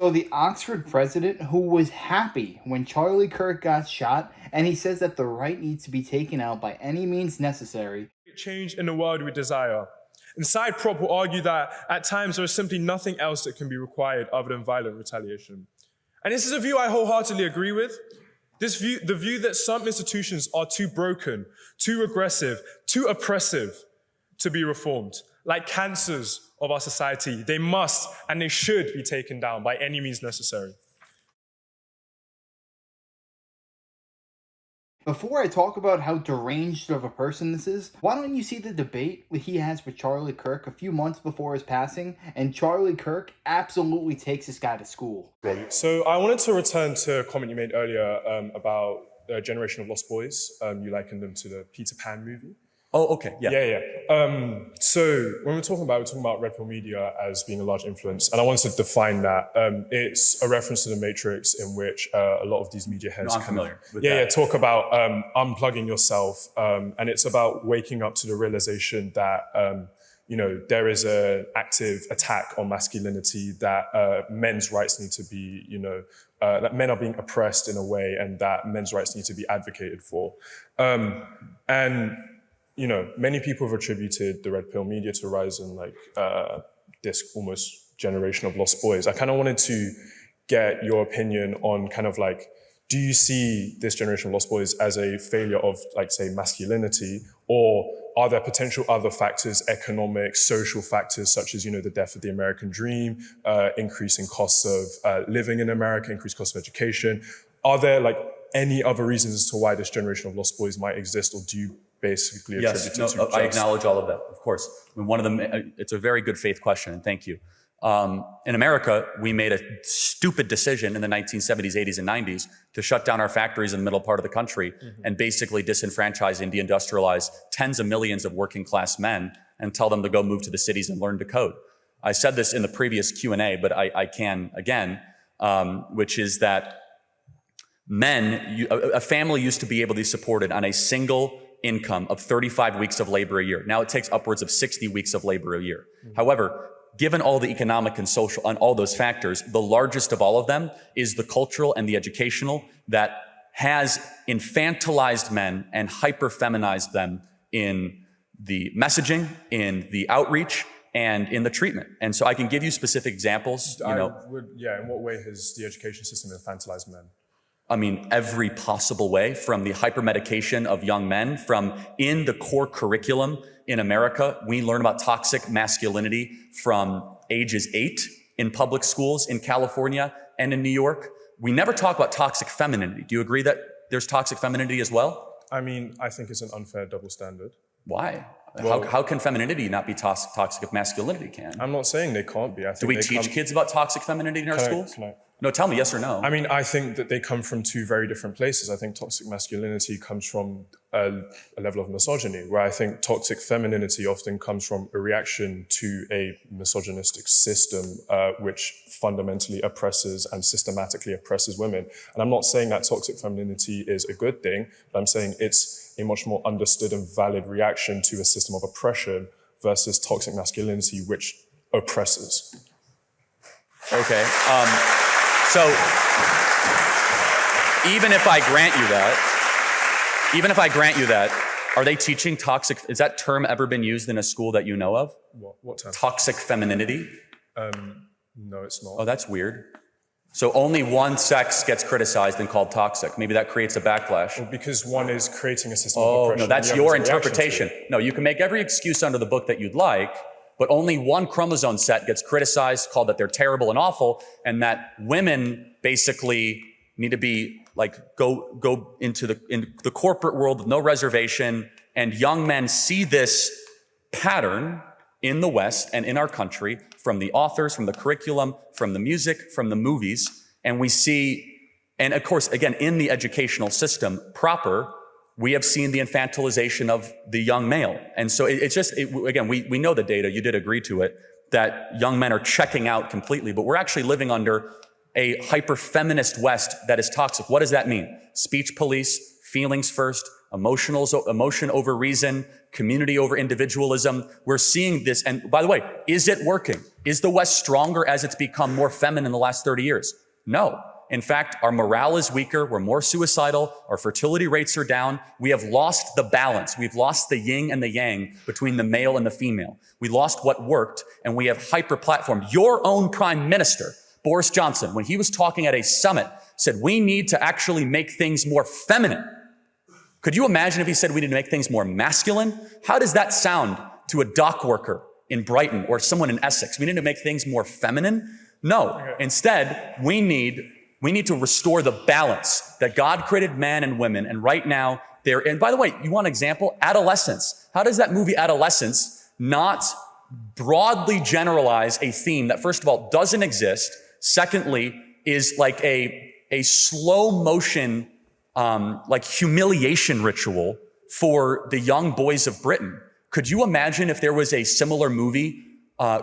So the Oxford president who was happy when Charlie Kirk got shot, and he says that the right needs to be taken out by any means necessary. Change in the world we desire. And side prop will argue that at times there is simply nothing else that can be required other than violent retaliation. And this is a view I wholeheartedly agree with. The view that some institutions are too broken, too regressive, too oppressive to be reformed. Like cancers of our society, they must and they should be taken down by any means necessary. Before I talk about how deranged of a person this is, why don't you see the debate he has with Charlie Kirk a few months before his passing, and Charlie Kirk absolutely takes this guy to school. So I wanted to return to a comment you made earlier about a generation of lost boys. You likened them to the Peter Pan movie. Oh, okay, yeah. Yeah. So when we're talking about red pill media as being a large influence, and I wanted to define that. It's a reference to the Matrix in which a lot of these media heads I'm familiar with that. talk about unplugging yourself. And it's about waking up to the realization that, there is an active attack on masculinity, that men's rights need to be, that men are being oppressed in a way, and that men's rights need to be advocated for. Many people have attributed the red pill media to a rise in this almost generation of lost boys. I kind of wanted to get your opinion on do you see this generation of lost boys as a failure of, say, masculinity, or are there potential other factors, economic, social factors, such as, the death of the American dream, increasing costs of living in America, increased costs of education? Are there any other reasons as to why this generation of lost boys might exist, or do you basically attribute it to I acknowledge all of that, of course. One of them, it's a very good faith question, and thank you. In America, we made a stupid decision in the 1970s, 80s, and 90s to shut down our factories in the middle part of the country and basically disenfranchise and deindustrialize tens of millions of working class men and tell them to go move to the cities and learn to code. I said this in the previous Q&A, but I can again, which is that a family used to be able to be supported on a single income of 35 weeks of labor a year. Now it takes upwards of 60 weeks of labor a year. However, given all the economic and social and all those factors, the largest of all of them is the cultural and the educational that has infantilized men and hyper-feminized them in the messaging, in the outreach, and in the treatment. And so I can give you specific examples. In what way has the education system infantilized men? I mean, every possible way, from the hypermedication of young men, from in the core curriculum in America, we learn about toxic masculinity from ages 8 in public schools in California and in New York. We never talk about toxic femininity. Do you agree that there's toxic femininity as well? I mean, I think it's an unfair double standard. Why? How can femininity not be toxic if masculinity can? I'm not saying they can't be. Do we teach kids about toxic femininity in our schools? No, tell me yes or no. I mean, I think that they come from two very different places. I think toxic masculinity comes from a level of misogyny, where I think toxic femininity often comes from a reaction to a misogynistic system which fundamentally oppresses and systematically oppresses women. And I'm not saying that toxic femininity is a good thing, but I'm saying it's a much more understood and valid reaction to a system of oppression versus toxic masculinity, which oppresses. Okay. So even if I grant you that, are they teaching toxic? Has that term ever been used in a school that you know of? What term? Toxic femininity? No, it's not. Oh, that's weird. So only one sex gets criticized and called toxic. Maybe that creates a backlash. Well, because one is creating a system of oppression. Oh, no, that's your interpretation. No, you can make every excuse under the book that you'd like, but only one chromosome set gets criticized, called that they're terrible and awful, and that women basically need to be go into the corporate world with no reservation. And young men see this pattern in the West and in our country from the authors, from the curriculum, from the music, from the movies. And we see, and of course, again, in the educational system proper, we have seen the infantilization of the young male. And so again, we know the data, you did agree to it, that young men are checking out completely, but we're actually living under a hyper-feminist West that is toxic. What does that mean? Speech police, feelings first, emotion over reason, community over individualism. We're seeing this. And by the way, is it working? Is the West stronger as it's become more feminine in the last 30 years? No. In fact, our morale is weaker. We're more suicidal. Our fertility rates are down. We have lost the balance. We've lost the yin and the yang between the male and the female. We lost what worked, and we have hyper-platformed. Your own prime minister, Boris Johnson, when he was talking at a summit, said we need to actually make things more feminine. Could you imagine if he said we need to make things more masculine? How does that sound to a dock worker in Brighton or someone in Essex? We need to make things more feminine? No. Instead, we need to restore the balance that God created man and women. And right now, and by the way, you want an example? Adolescence. How does that movie Adolescence not broadly generalize a theme that, first of all, doesn't exist, secondly, is like a slow motion, like humiliation ritual for the young boys of Britain? Could you imagine if there was a similar movie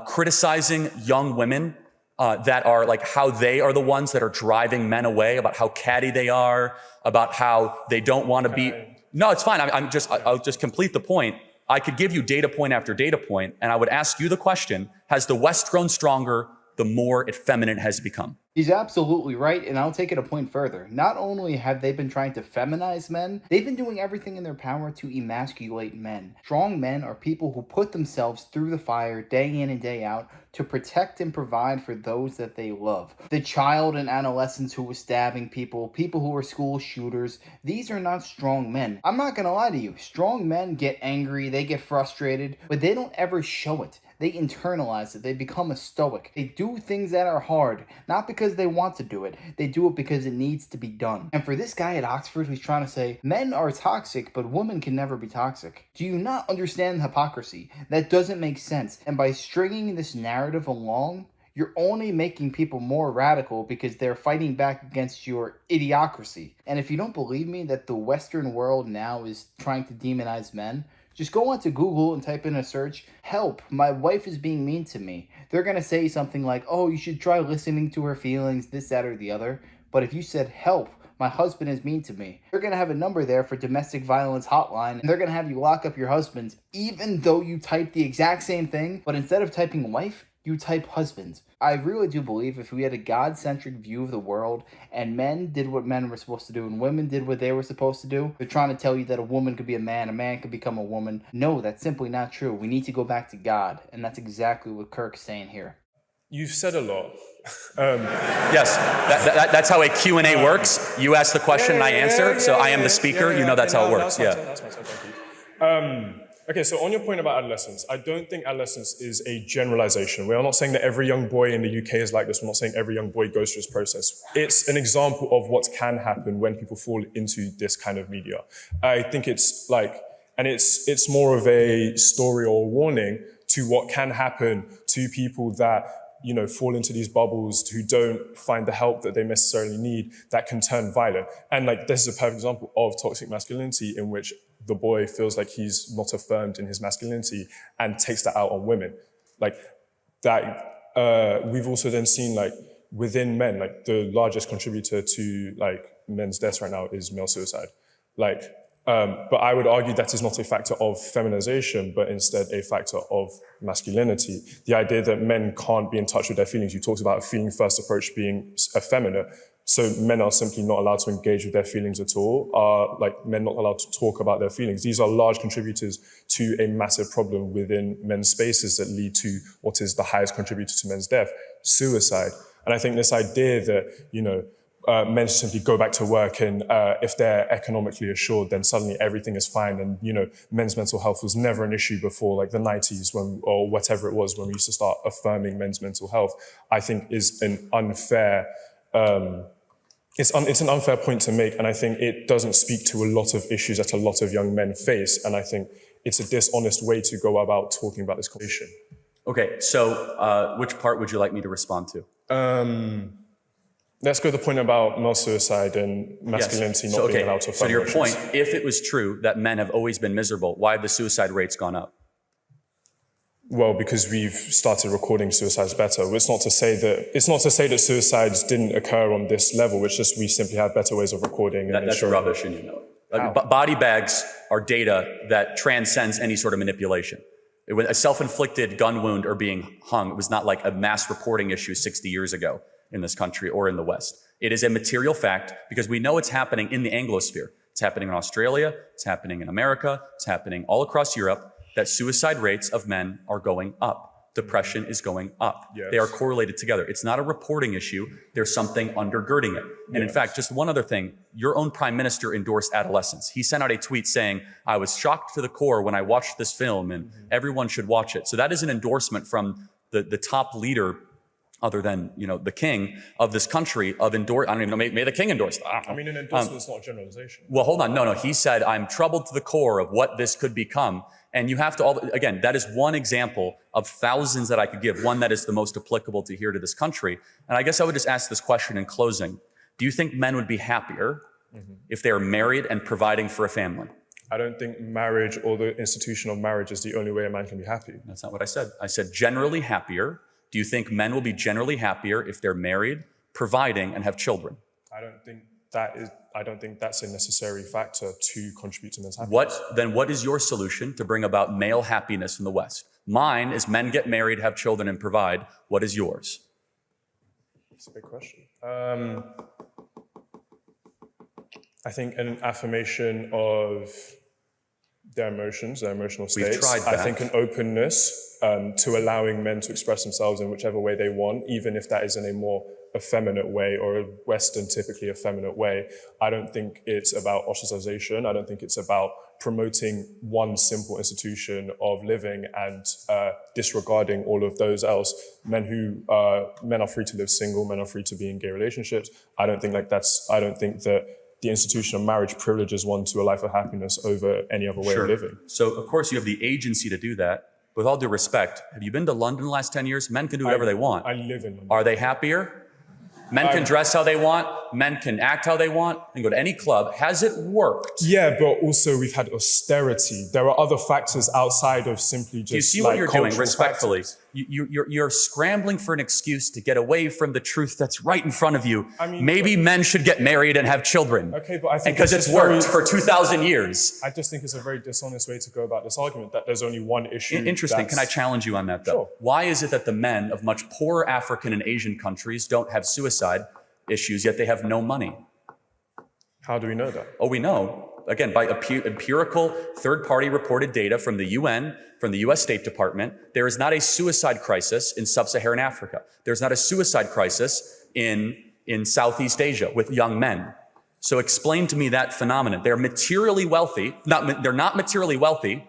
criticizing young women that are like how they are the ones that are driving men away, about how catty they are, about how they don't want to be. No, it's fine. I'll just complete the point. I could give you data point after data point, and I would ask you the question, has the West grown stronger the more effeminate it has become? He's absolutely right, and I'll take it a point further. Not only have they been trying to feminize men, they've been doing everything in their power to emasculate men. Strong men are people who put themselves through the fire day in and day out to protect and provide for those that they love. The child and adolescents who were stabbing people, people who were school shooters, these are not strong men. I'm not gonna lie to you, strong men get angry, they get frustrated, but they don't ever show it. They internalize it. They become a stoic. They do things that are hard, not because they want to do it. They do it because it needs to be done. And for this guy at Oxford who's trying to say, men are toxic, but women can never be toxic. Do you not understand the hypocrisy? That doesn't make sense. And by stringing this narrative along, you're only making people more radical because they're fighting back against your idiocracy. And if you don't believe me that the Western world now is trying to demonize men, just go onto Google and type in a search, help, my wife is being mean to me. They're going to say something like, oh, you should try listening to her feelings, this, that, or the other. But if you said, help, my husband is mean to me, they're going to have a number there for domestic violence hotline, and they're going to have you lock up your husbands, even though you typed the exact same thing, but instead of typing wife, you type husbands. I really do believe if we had a God-centric view of the world and men did what men were supposed to do and women did what they were supposed to do, they're trying to tell you that a woman could be a man could become a woman. No, that's simply not true. We need to go back to God, and that's exactly what Kirk's saying here. You've said a lot. Yes, that's how a Q&A works. You ask the question and I answer, so I am the speaker. You know that's how it works. That's my turn, thank you. Okay, so on your point about adolescence, I don't think adolescence is a generalization. We are not saying that every young boy in the UK is like this. We're not saying every young boy goes through this process. It's an example of what can happen when people fall into this kind of media. I think it's like, and it's more of a story or a warning to what can happen to people that, you know, fall into these bubbles, who don't find the help that they necessarily need, that can turn violent. And like, this is a perfect example of toxic masculinity in which the boy feels like he's not affirmed in his masculinity and takes that out on women. Like that, we've also then seen like within men, like the largest contributor to like men's deaths right now is male suicide. Like, but I would argue that is not a factor of feminization, but instead a factor of masculinity. The idea that men can't be in touch with their feelings. You talked about a feeling first approach being effeminate. So men are simply not allowed to engage with their feelings at all, are like men not allowed to talk about their feelings. These are large contributors to a massive problem within men's spaces that lead to what is the highest contributor to men's death, suicide. And I think this idea that, you know, men simply go back to work and if they're economically assured, then suddenly everything is fine. And, you know, men's mental health was never an issue before like the 90s or whatever it was when we used to start affirming men's mental health, I think is an unfair, it's an unfair point to make, and I think it doesn't speak to a lot of issues that a lot of young men face, and I think it's a dishonest way to go about talking about this conversation. Okay, so which part would you like me to respond to? Let's go to the point about male suicide and masculinity not being allowed to affirm. So to your point, if it was true that men have always been miserable, why have the suicide rates gone up? Well, because we've started recording suicides better. It's not to say that suicides didn't occur on this level. It's just we simply have better ways of recording. That's rubbish, and you know it. Body bags are data that transcends any sort of manipulation. When a self-inflicted gun wound or being hung, it was not like a mass reporting issue 60 years ago in this country or in the West. It is a material fact because we know it's happening in the Anglosphere. It's happening in Australia, it's happening in America, it's happening all across Europe, that suicide rates of men are going up. Depression is going up. Yes. They are correlated together. It's not a reporting issue. There's something undergirding it. And in fact, just one other thing, your own prime minister endorsed adolescence. He sent out a tweet saying, I was shocked to the core when I watched this film and everyone should watch it. So that is an endorsement from the top leader, other than, the king of this country, of I don't even know, may the king endorse that. I mean, an endorsement is not a generalization. Well, hold on. No. He said, I'm troubled to the core of what this could become. And you have to, again, that is one example of thousands that I could give, one that is the most applicable to here to this country. And I guess I would just ask this question in closing. Do you think men would be happier if they are married and providing for a family? I don't think marriage or the institution of marriage is the only way a man can be happy. That's not what I said. I said generally happier. Do you think men will be generally happier if they're married, providing, and have children? I don't think that's a necessary factor to contribute to men's happiness. What is your solution to bring about male happiness in the West? Mine is men get married, have children, and provide. What is yours? That's a big question. I think an affirmation of their emotions, their emotional states. We've tried that. I think an openness to allowing men to express themselves in whichever way they want, even if that is in a more effeminate way or a Western, typically effeminate way. I don't think it's about ostracization. I don't think it's about promoting one simple institution of living and disregarding all of those else. Men are free to live single, men are free to be in gay relationships. I don't think that the institution of marriage privileges one to a life of happiness over any other way of living. So, of course, you have the agency to do that. With all due respect, have you been to London the last 10 years? Men can do whatever they want. I live in London. Are they happier? Men can dress how they want. Men can act how they want and go to any club. Has it worked? Yeah, but also we've had austerity. There are other factors outside of simply just. Do you see what you're doing? Respectfully, factors. You're scrambling for an excuse to get away from the truth that's right in front of you. I mean, maybe men should get married and have children. Okay, but I think because it's worked for 2,000 years. I just think it's a very dishonest way to go about this argument. That there's only one issue. Interesting. Can I challenge you on that, though? Sure. Why is it that the men of much poorer African and Asian countries don't have suicide issues, yet they have no money? How do we know that? Oh, we know. Again, by empirical third-party reported data from the UN, from the US State Department, there is not a suicide crisis in sub-Saharan Africa. There's not a suicide crisis in Southeast Asia with young men. So explain to me that phenomenon. They're materially wealthy, they're not materially wealthy,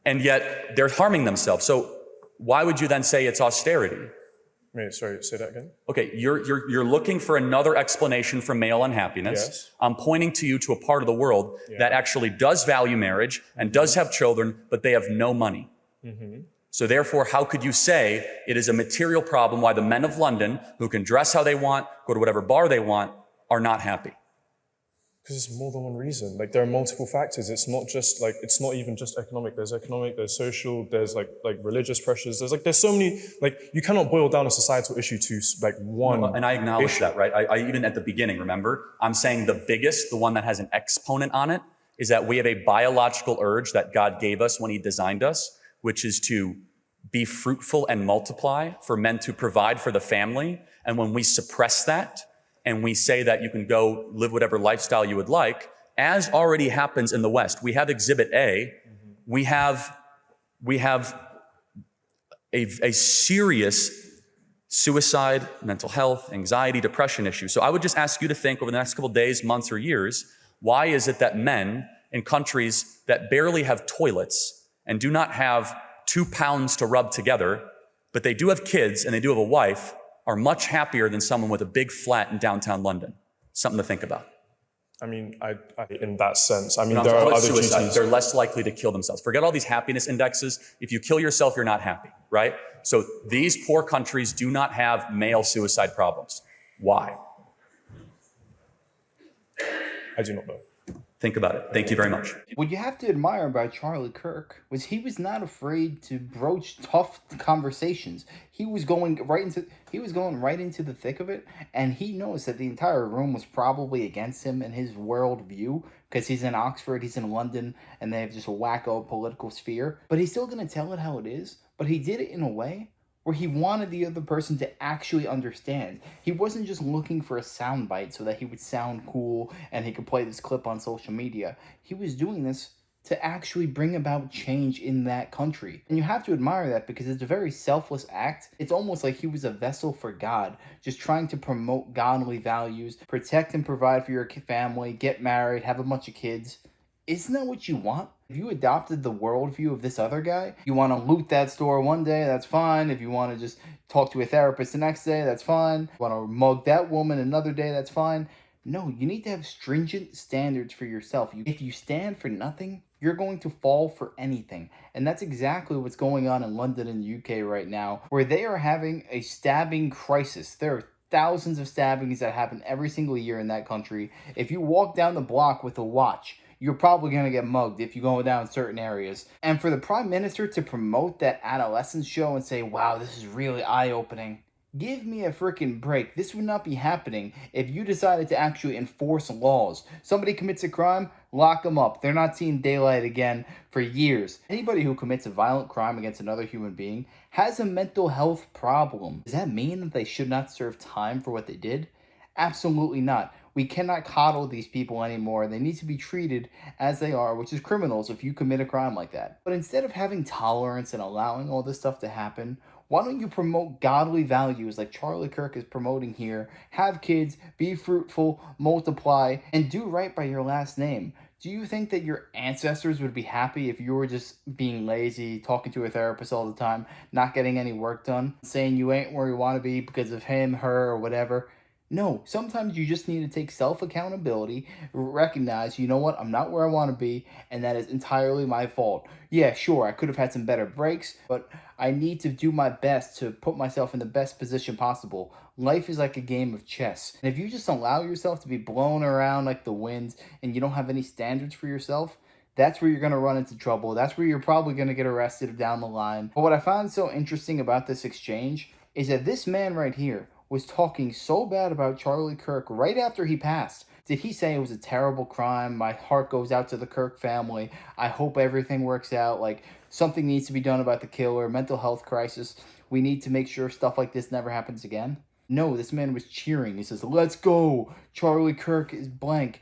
and yet they're harming themselves. So why would you then say it's austerity? Wait, sorry, say that again. Okay, you're looking for another explanation for male unhappiness. Yes. I'm pointing to you to a part of the world that actually does value marriage and does have children, but they have no money. So therefore, how could you say it is a material problem why the men of London, who can dress how they want, go to whatever bar they want, are not happy? Because it's more than one reason. Like, there are multiple factors. It's not even just economic. There's social, there's like religious pressures. There's so many, you cannot boil down a societal issue to one. And I acknowledge issue. that, right? I even at the beginning, remember, I'm saying the biggest, the one that has an exponent on it, is that we have a biological urge that God gave us when he designed us, which is to be fruitful and multiply, for men to provide for the family. And when we suppress that, and we say that you can go live whatever lifestyle you would like, as already happens in the West. We have Exhibit A. We have a serious suicide, mental health, anxiety, depression issue. So I would just ask you to think over the next couple of days, months, or years, why is it that men in countries that barely have toilets and do not have 2 pounds to rub together, but they do have kids and they do have a wife, are much happier than someone with a big flat in downtown London? Something to think about. I mean, in that sense, there are other suicide. duties. They're less likely to kill themselves. Forget all these happiness indexes. If you kill yourself, you're not happy, right? So these poor countries do not have male suicide problems. Why? I do not know. Think about it. Thank you very much. What you have to admire about Charlie Kirk was he was not afraid to broach tough conversations. He was going right into the thick of it, and he knows that the entire room was probably against him and his worldview because he's in Oxford, he's in London, and they have just a wacko political sphere. But he's still gonna tell it how it is. But he did it in a way where he wanted the other person to actually understand. He wasn't just looking for a soundbite so that he would sound cool and he could play this clip on social media. He was doing this to actually bring about change in that country. And you have to admire that because it's a very selfless act. It's almost like he was a vessel for God, just trying to promote godly values, protect and provide for your family, get married, have a bunch of kids. Isn't that what you want? If you adopted the worldview of this other guy, you want to loot that store one day, that's fine. If you want to just talk to a therapist the next day, that's fine. If you want to mug that woman another day, that's fine. No, you need to have stringent standards for yourself. If you stand for nothing, you're going to fall for anything. And that's exactly what's going on in London and the UK right now, where they are having a stabbing crisis. There are thousands of stabbings that happen every single year in that country. If you walk down the block with a watch, you're probably going to get mugged if you go down certain areas. And for the Prime Minister to promote that adolescence show and say, wow, this is really eye-opening, give me a freaking break. This would not be happening if you decided to actually enforce laws. Somebody commits a crime, lock them up. They're not seeing daylight again for years. Anybody who commits a violent crime against another human being has a mental health problem. Does that mean that they should not serve time for what they did? Absolutely not. We cannot coddle these people anymore. They need to be treated as they are, which is criminals if you commit a crime like that. But instead of having tolerance and allowing all this stuff to happen, why don't you promote godly values like Charlie Kirk is promoting here? Have kids, be fruitful, multiply, and do right by your last name. Do you think that your ancestors would be happy if you were just being lazy, talking to a therapist all the time, not getting any work done, saying you ain't where you want to be because of him, her, or whatever? No, sometimes you just need to take self-accountability, recognize, you know what, I'm not where I want to be, and that is entirely my fault. Yeah, sure, I could have had some better breaks, but I need to do my best to put myself in the best position possible. Life is like a game of chess. And if you just allow yourself to be blown around like the wind and you don't have any standards for yourself, that's where you're going to run into trouble. That's where you're probably going to get arrested down the line. But what I found so interesting about this exchange is that this man right here was talking so bad about Charlie Kirk right after he passed. Did he say it was a terrible crime? My heart goes out to the Kirk family. I hope everything works out. Like, something needs to be done about the killer, mental health crisis. We need to make sure stuff like this never happens again. No, this man was cheering. He says, let's go. Charlie Kirk is blank.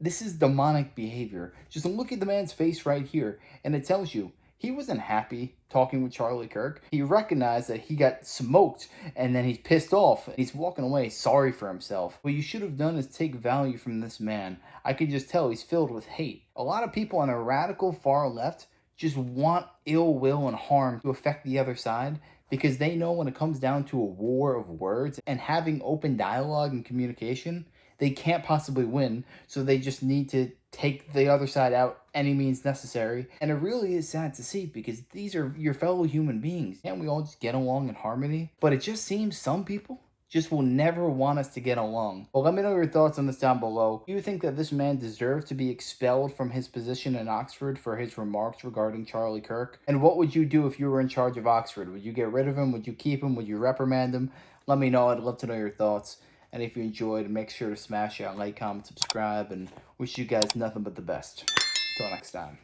This is demonic behavior. Just look at the man's face right here, and it tells you he wasn't happy talking with Charlie Kirk. He recognized that he got smoked, and then he's pissed off. He's walking away sorry for himself. What you should have done is take value from this man. I can just tell he's filled with hate. A lot of people on a radical far left just want ill will and harm to affect the other side because they know when it comes down to a war of words and having open dialogue and communication, they can't possibly win, so they just need to take the other side out any means necessary. And it really is sad to see because these are your fellow human beings. Can't we all just get along in harmony? But it just seems some people just will never want us to get along. Well, let me know your thoughts on this down below. Do you think that this man deserved to be expelled from his position in Oxford for his remarks regarding Charlie Kirk? And what would you do if you were in charge of Oxford? Would you get rid of him? Would you keep him? Would you reprimand him? Let me know. I'd love to know your thoughts. And if you enjoyed, make sure to smash that like, comment, subscribe, and wish you guys nothing but the best. Till next time.